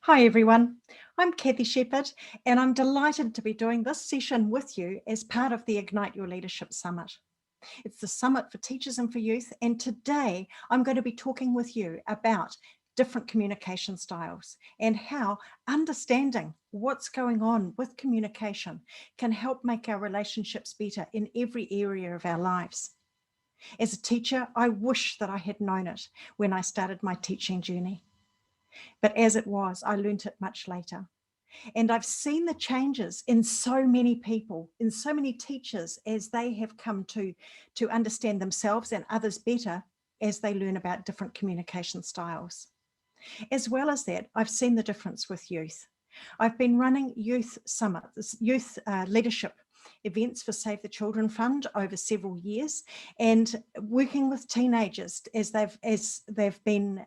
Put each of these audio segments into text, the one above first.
Hi everyone, I'm Cathy Sheppard and I'm delighted to be doing this session with you as part of the Ignite Your Leadership Summit. It's the summit for teachers and for youth, and today I'm going to be talking with you about different communication styles and how understanding what's going on with communication can help make our relationships better in every area of our lives. As a teacher, I wish that I had known it when I started my teaching journey. But as it was, I learnt it much later. And I've seen the changes in so many people, in so many teachers, as they have come to understand themselves and others better as they learn about different communication styles. As well as that, I've seen the difference with youth. I've been running youth summits, youth leadership events for Save the Children Fund over several years, and working with teenagers as they've been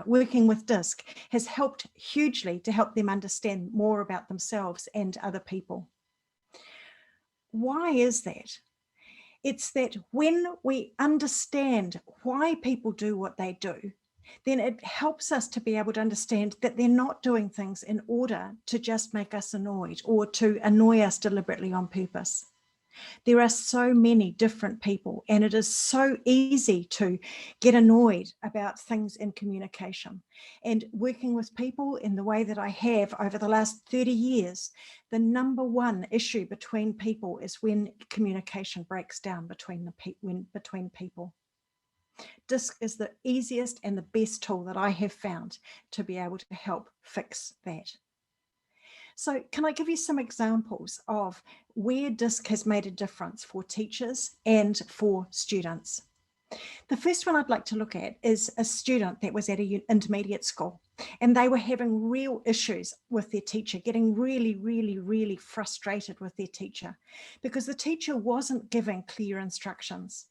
working with DISC has helped hugely to help them understand more about themselves and other people. Why is that? It's that when we understand why people do what they do, then it helps us to be able to understand that they're not doing things in order to just make us annoyed or to annoy us deliberately on purpose. There are so many different people, and it is so easy to get annoyed about things in communication. And working with people in the way that I have over the last 30 years, the number one issue between people is when communication breaks down between people. DISC is the easiest and the best tool that I have found to be able to help fix that. So can I give you some examples of where DISC has made a difference for teachers and for students? The first one I'd like to look at is a student that was at an intermediate school, and they were having real issues with their teacher, getting really frustrated with their teacher because the teacher wasn't giving clear instructions.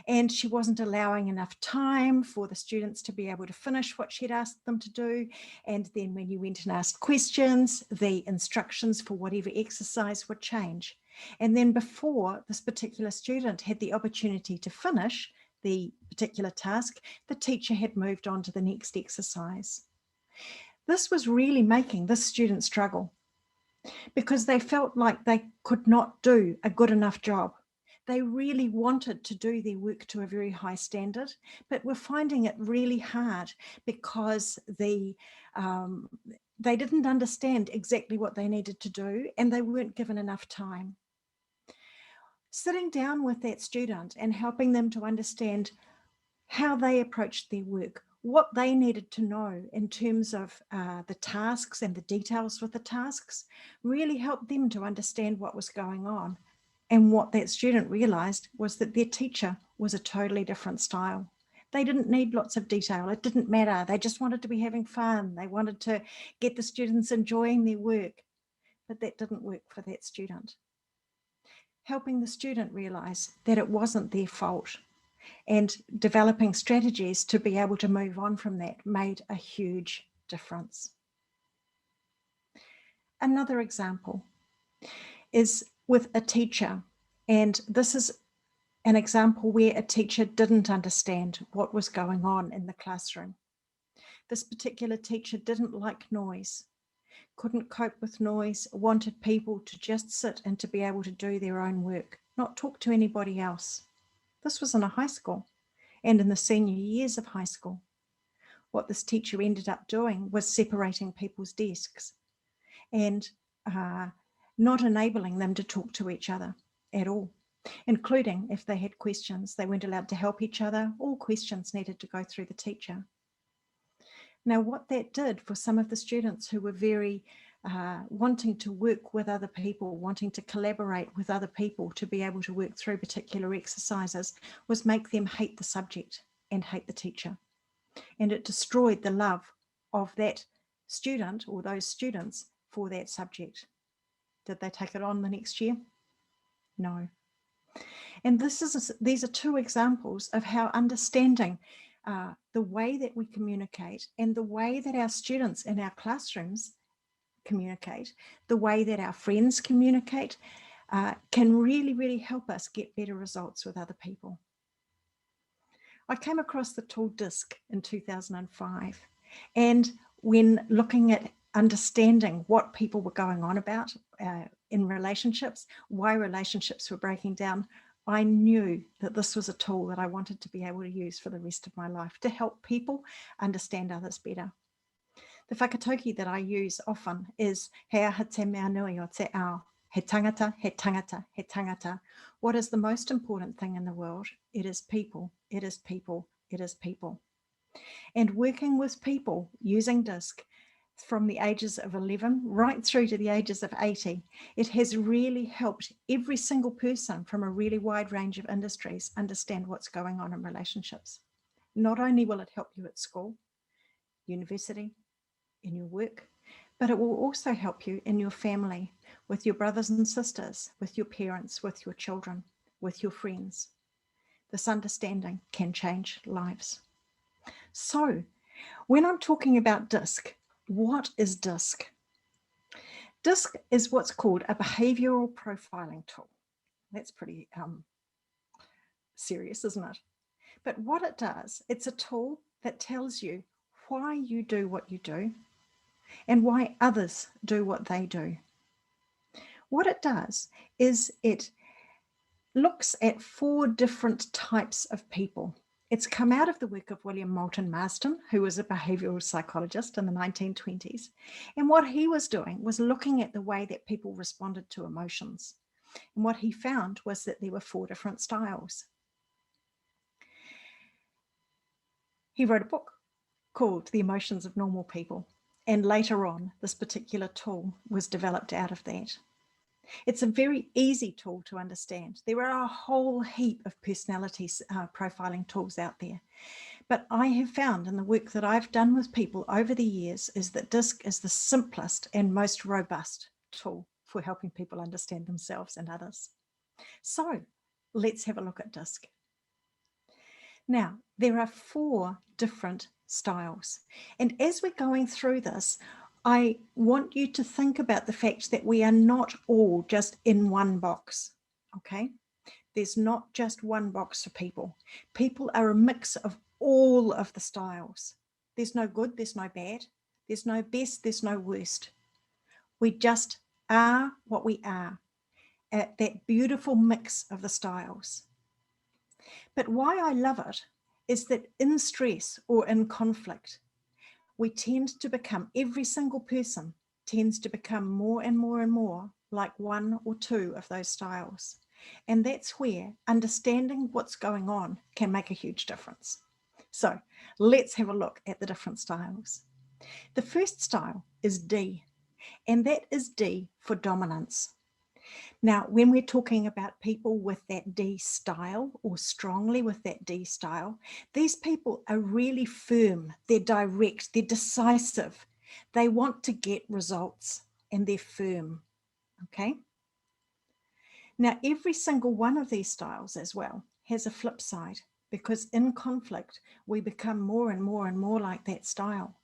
And she wasn't allowing enough time for the students to be able to finish what she'd asked them to do. And then when you went and asked questions, the instructions for whatever exercise would change. And then before this particular student had the opportunity to finish the particular task, the teacher had moved on to the next exercise. This was really making this student struggle because they felt like they could not do a good enough job. They really wanted to do their work to a very high standard, but were finding it really hard because they didn't understand exactly what they needed to do, and they weren't given enough time. Sitting down with that student and helping them to understand how they approached their work, what they needed to know in terms of the tasks and the details with the tasks, really helped them to understand what was going on. And what that student realized was that their teacher was a totally different style. They didn't need lots of detail. It didn't matter. They just wanted to be having fun. They wanted to get the students enjoying their work, but that didn't work for that student. Helping the student realize that it wasn't their fault and developing strategies to be able to move on from that made a huge difference. Another example is with a teacher, and this is an example where a teacher didn't understand what was going on in the classroom. This particular teacher didn't like noise, couldn't cope with noise, wanted people to just sit and to be able to do their own work, not talk to anybody else. This was in a high school and in the senior years of high school. What this teacher ended up doing was separating people's desks and not enabling them to talk to each other at all, including if they had questions. They weren't allowed to help each other. All questions needed to go through the teacher. Now, what that did for some of the students who were very wanting to work with other people, wanting to collaborate with other people to be able to work through particular exercises, was make them hate the subject and hate the teacher. And it destroyed the love of that student or those students for that subject. Did they take it on the next year? No. And these are two examples of how understanding the way that we communicate and the way that our students in our classrooms communicate, the way that our friends communicate, can really help us get better results with other people. I came across the tool DISC in 2005, and when looking at understanding what people were going on about in relationships, why relationships were breaking down, I knew that this was a tool that I wanted to be able to use for the rest of my life to help people understand others better. The whakatauki that I use often is he aha te mea nui o te ao. He tangata, he tangata, he tangata. What is the most important thing in the world? It is people, it is people, it is people. And working with people using DISC from the ages of 11 right through to the ages of 80, it has really helped every single person from a really wide range of industries understand what's going on in relationships. Not only will it help you at school, university, in your work, but it will also help you in your family, with your brothers and sisters, with your parents, with your children, with your friends. This understanding can change lives. So, when I'm talking about DISC, what is DISC? DISC is what's called a behavioral profiling tool. That's pretty serious, isn't it? But what it does, it's a tool that tells you why you do what you do and why others do what they do. What it does is it looks at 4 different types of people. It's come out of the work of William Moulton Marston, who was a behavioral psychologist in the 1920s. And what he was doing was looking at the way that people responded to emotions. And what he found was that there were 4 different styles. He wrote a book called The Emotions of Normal People. And later on, this particular tool was developed out of that. It's a very easy tool to understand. There are a whole heap of personality profiling tools out there. But I have found in the work that I've done with people over the years is that DISC is the simplest and most robust tool for helping people understand themselves and others. So let's have a look at DISC. Now, there are 4 different styles. And as we're going through this, I want you to think about the fact that we are not all just in one box, okay? There's not just one box for people. People are a mix of all of the styles. There's no good, there's no bad, there's no best, there's no worst. We just are what we are, at that beautiful mix of the styles. But why I love it is that in stress or in conflict, we tend to become, every single person tends to become more and more and more like 1 or 2 of those styles. And that's where understanding what's going on can make a huge difference. So let's have a look at the different styles. The first style is D, and that is D for dominance. Now, when we're talking about people with that D style or strongly with that D style, these people are really firm, they're direct, they're decisive. They want to get results and they're firm, okay? Now, every single one of these styles as well has a flip side, because in conflict, we become more and more and more like that style.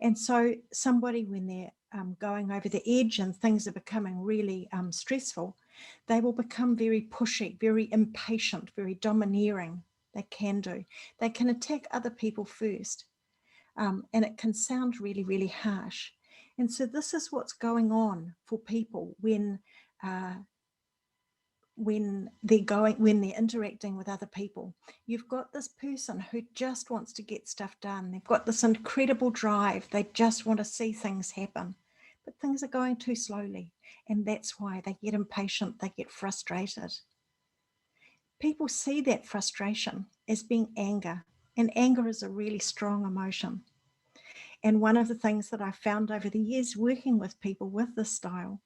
And so somebody, when they're going over the edge and things are becoming really stressful, they will become very pushy, very impatient, very domineering. They can do. They can attack other people first. And it can sound really, really harsh. And so this is what's going on for people when they're interacting with other people. You've got this person who just wants to get stuff done. They've got this incredible drive. They just want to see things happen, but things are going too slowly. And that's why they get impatient, they get frustrated. People see that frustration as being anger, and anger is a really strong emotion. And one of the things that I found over the years working with people with this style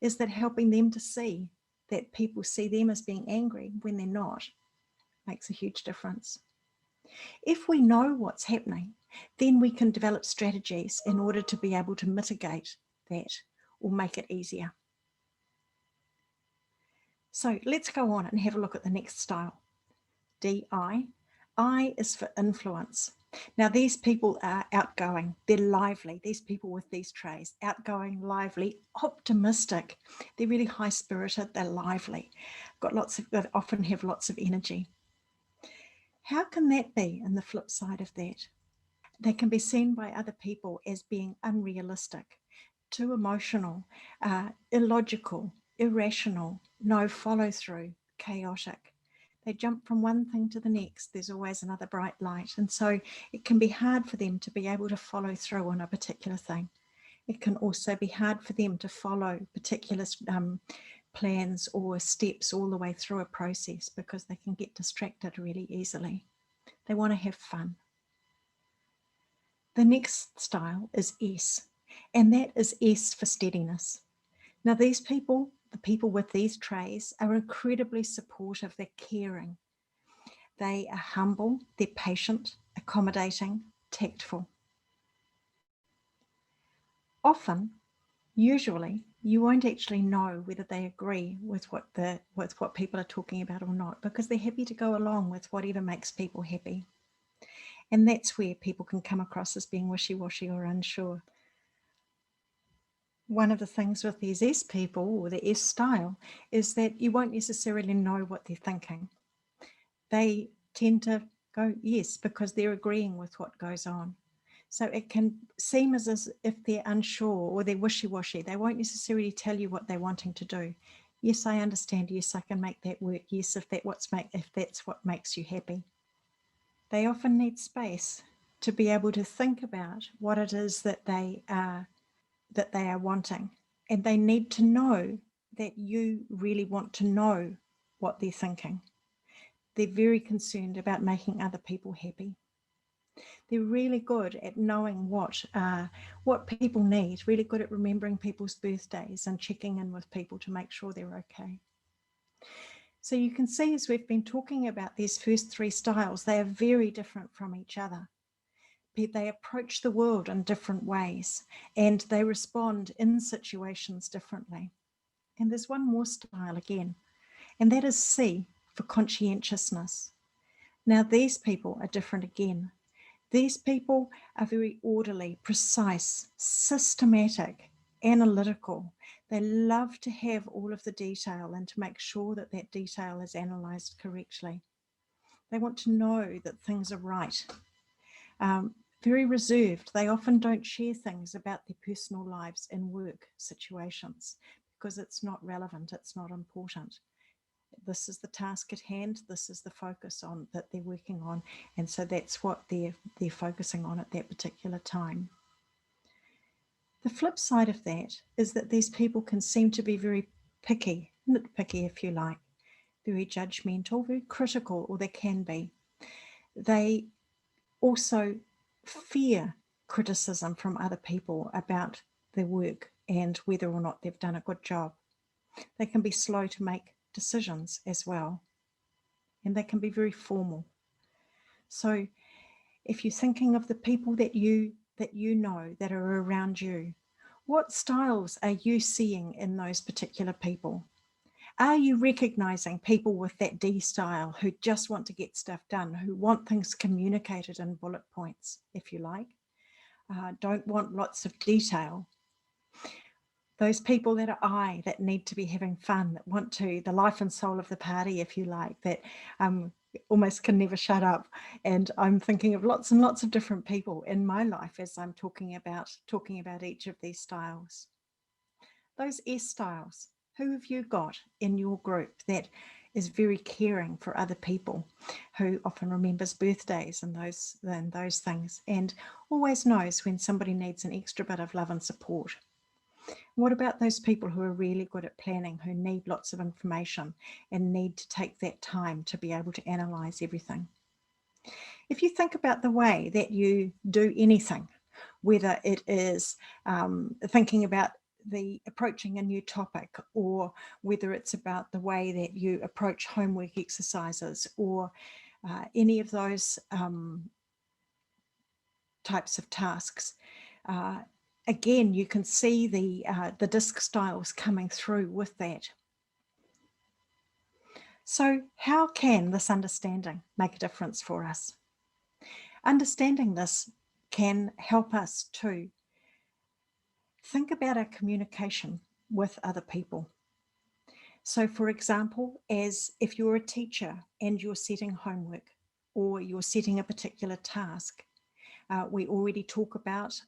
is that helping them to see that people see them as being angry when they're not makes a huge difference. If we know what's happening, then we can develop strategies in order to be able to mitigate that or make it easier. So let's go on and have a look at the next style. DI. I is for influence. Now, these people are outgoing, they're lively. These people with these traits, outgoing, lively, optimistic. They're really high-spirited, they're lively, they often have lots of energy. How can that be in the flip side of that? They can be seen by other people as being unrealistic, too emotional, illogical, irrational, no follow through, chaotic. They jump from one thing to the next. There's always another bright light. And so it can be hard for them to be able to follow through on a particular thing. It can also be hard for them to follow particular plans or steps all the way through a process because they can get distracted really easily. They want to have fun. The next style is S, and that is S for steadiness. Now, these people, the people with these traits, are incredibly supportive. They're caring. They are humble, they're patient, accommodating, tactful. Often, usually, you won't actually know whether they agree with what people are talking about or not, because they're happy to go along with whatever makes people happy. And that's where people can come across as being wishy-washy or unsure. One of the things with these S people, or the S style, is that you won't necessarily know what they're thinking. They tend to go yes because they're agreeing with what goes on. So it can seem as if they're unsure or they're wishy-washy. They won't necessarily tell you what they're wanting to do. Yes, I understand. Yes, I can make that work. Yes, if that's what makes you happy. They often need space to be able to think about what it is that they are wanting, and they need to know that you really want to know what they're thinking. They're very concerned about making other people happy. They're really good at knowing what people need, really good at remembering people's birthdays and checking in with people to make sure they're okay. So you can see, as we've been talking about these first three styles, they are very different from each other. They approach the world in different ways, and they respond in situations differently. And there's one more style again, and that is C for conscientiousness. Now, these people are different again. These people are very orderly, precise, systematic, analytical. They love to have all of the detail and to make sure that that detail is analysed correctly. They want to know that things are right. Very reserved. They often don't share things about their personal lives in work situations because it's not relevant, it's not important. This is the task at hand, this is the focus on that they're working on, and so that's what they're focusing on at that particular time. The flip side of that is that these people can seem to be very picky, nitpicky if you like, very judgmental, very critical, or they can be. They also fear criticism from other people about their work and whether or not they've done a good job. They can be slow to make decisions as well, and they can be very formal. So if you're thinking of the people that you know that are around you, what styles are you seeing in those particular people? Are you recognizing people with that D style who just want to get stuff done, who want things communicated in bullet points, if you like, don't want lots of detail? Those people that are I, that need to be having fun, that want to, the life and soul of the party, if you like, that almost can never shut up. And I'm thinking of lots and lots of different people in my life as I'm talking about each of these styles. Those S styles, who have you got in your group that is very caring for other people, who often remembers birthdays and those things, and always knows when somebody needs an extra bit of love and support? What about those people who are really good at planning, who need lots of information and need to take that time to be able to analyse everything? If you think about the way that you do anything, whether it is thinking about approaching a new topic, or whether it's about the way that you approach homework exercises, or any of those types of tasks, again, you can see the disc styles coming through with that. So how can this understanding make a difference for us? Understanding this can help us to think about our communication with other people. So for example, as if you're a teacher and you're setting homework or you're setting a particular task, We already talk about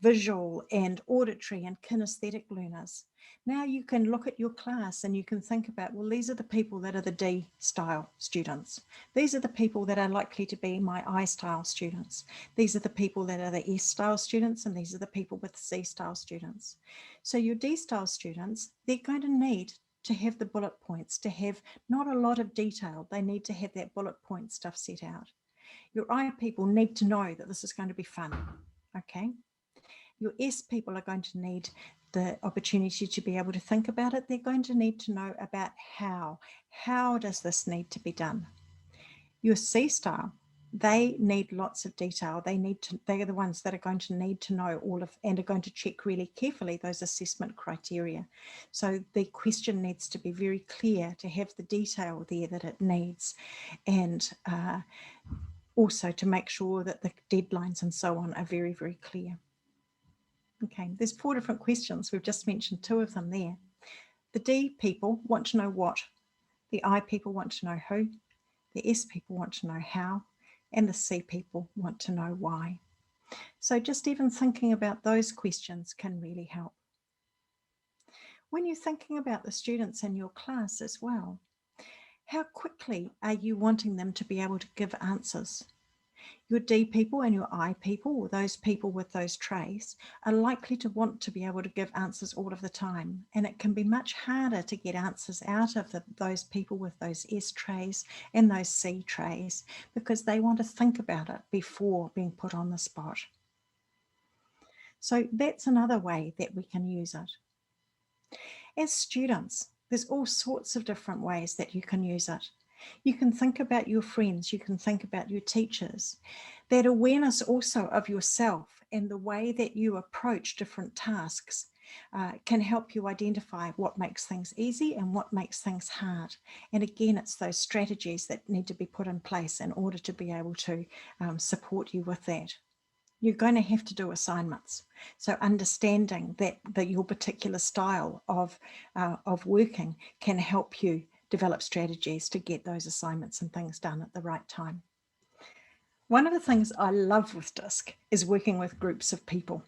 visual and auditory and kinesthetic learners. Now you can look at your class and you can think about, well, these are the people that are the D style students. These are the people that are likely to be my I style students. These are the people that are the S style students, and these are the people with C style students. So your D style students, they're going to need to have the bullet points, to have not a lot of detail. They need to have that bullet point stuff set out. Your I people need to know that this is going to be fun, okay? Your S people are going to need the opportunity to be able to think about it. They're going to need to know about how. How does this need to be done? Your C style, they need lots of detail. They are the ones that are going to need to know all of, and are going to check really carefully those assessment criteria. So the question needs to be very clear, to have the detail there that it needs, and also to make sure that the deadlines and so on are very, very clear. Okay, there's 4 different questions. We've just mentioned 2 of them there. The D people want to know what. The I people want to know who. The S people want to know how. And the C people want to know why. So just even thinking about those questions can really help. When you're thinking about the students in your class as well, how quickly are you wanting them to be able to give answers? Your D people and your I people, or those people with those traits, are likely to want to be able to give answers all of the time. And it can be much harder to get answers out of those people with those S traits and those C traits, because they want to think about it before being put on the spot. So that's another way that we can use it. As students, there's all sorts of different ways that you can use it. You can think about your friends, you can think about your teachers. That awareness also of yourself and the way that you approach different tasks can help you identify what makes things easy and what makes things hard. And again, it's those strategies that need to be put in place in order to be able to support you with that. You're going to have to do assignments. So understanding that your particular style of working can help you develop strategies to get those assignments and things done at the right time. One of the things I love with DISC is working with groups of people,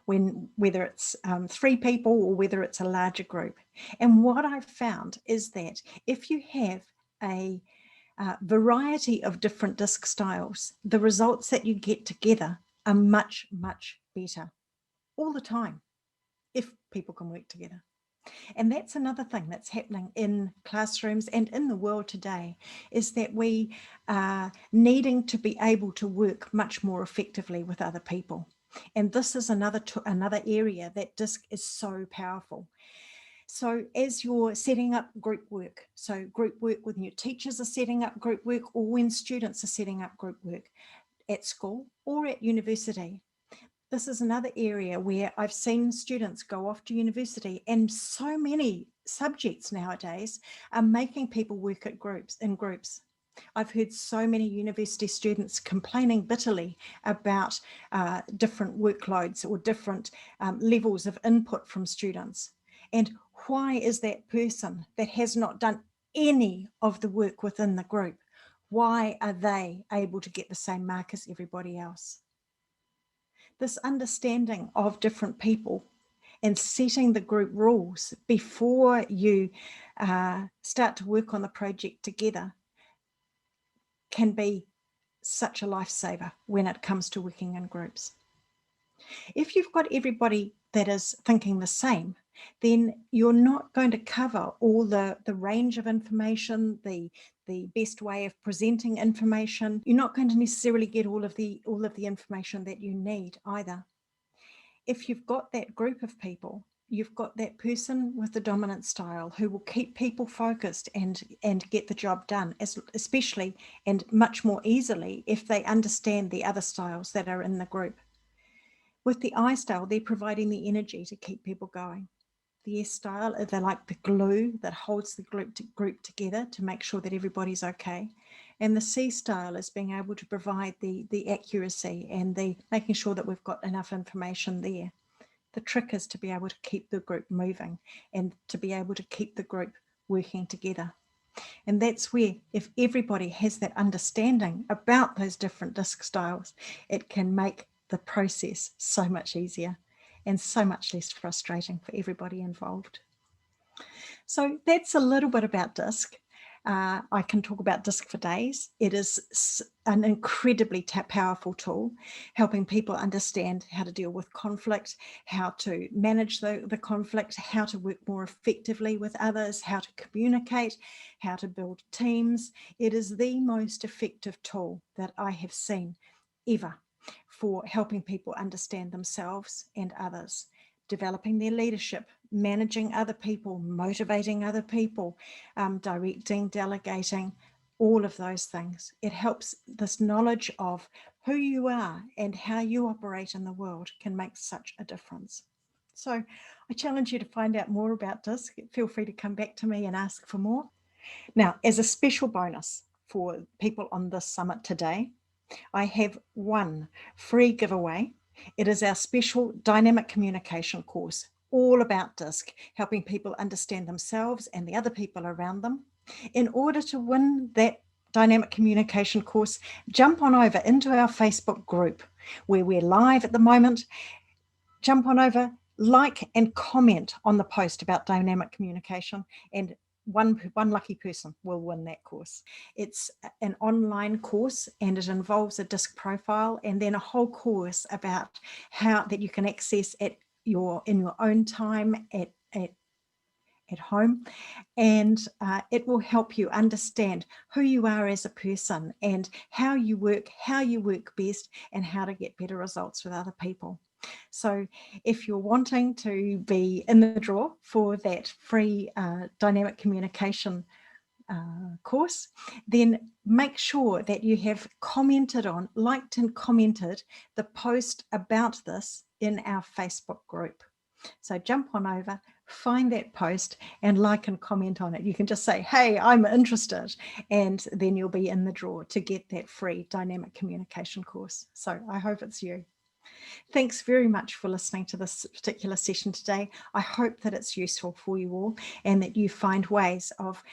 whether it's 3 people or whether it's a larger group. And what I've found is that if you have a variety of different DISC styles, the results that you get together are much, much better all the time if people can work together. And that's another thing that's happening in classrooms and in the world today, is that we are needing to be able to work much more effectively with other people. And this is another area that DISC is so powerful. So as you're setting up group work, so group work when your teachers are setting up group work, or when students are setting up group work at school or at university, this is another area where I've seen students go off to university, and so many subjects nowadays are making people work in groups. I've heard so many university students complaining bitterly about different workloads or different levels of input from students. And why is that person that has not done any of the work within the group, why are they able to get the same mark as everybody else? This understanding of different people and setting the group rules before you start to work on the project together can be such a lifesaver when it comes to working in groups. If you've got everybody that is thinking the same, then you're not going to cover all the range of information, the best way of presenting information. You're not going to necessarily get all of the information that you need either. If you've got that group of people, you've got that person with the dominant style who will keep people focused and get the job done, especially and much more easily if they understand the other styles that are in the group. With the I style, they're providing the energy to keep people going. The S style, they're like the glue that holds the group together to make sure that everybody's okay. And the C style is being able to provide the accuracy and the making sure that we've got enough information there. The trick is to be able to keep the group moving and to be able to keep the group working together. And that's where, if everybody has that understanding about those different disc styles, it can make the process so much easier and so much less frustrating for everybody involved. So that's a little bit about disc. I can talk about disc for days. It is an incredibly powerful tool, helping people understand how to deal with conflict, how to manage the conflict, how to work more effectively with others, how to communicate, how to build teams. It is the most effective tool that I have seen ever for helping people understand themselves and others, developing their leadership, managing other people, motivating other people, directing, delegating, all of those things. It helps. This knowledge of who you are and how you operate in the world can make such a difference. So I challenge you to find out more about DISC. Feel free to come back to me and ask for more. Now, as a special bonus for people on this summit today, I have one free giveaway. It is our special dynamic communication course, all about DISC, helping people understand themselves and the other people around them. In order to win that dynamic communication course, jump on over into our Facebook group where we're live at the moment. Jump on over, like and comment on the post about dynamic communication, and one lucky person will win that course. It's an online course and it involves a DISC profile and then a whole course about how that you can access in your own time at home, and it will help you understand who you are as a person and how you work best, and how to get better results with other people. So if you're wanting to be in the draw for that free dynamic communication course, then make sure that you have liked and commented the post about this in our Facebook group. So jump on over, find that post and like and comment on it. You can just say, hey, I'm interested, and then you'll be in the draw to get that free dynamic communication course. So I hope it's you. Thanks very much for listening to this particular session today. I hope that it's useful for you all and that you find ways of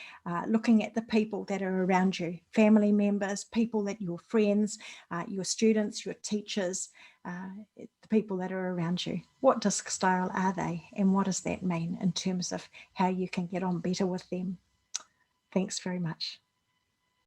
looking at the people that are around you, family members, people that your friends, your students, your teachers, the people that are around you. What DISC style are they, and what does that mean in terms of how you can get on better with them? Thanks very much.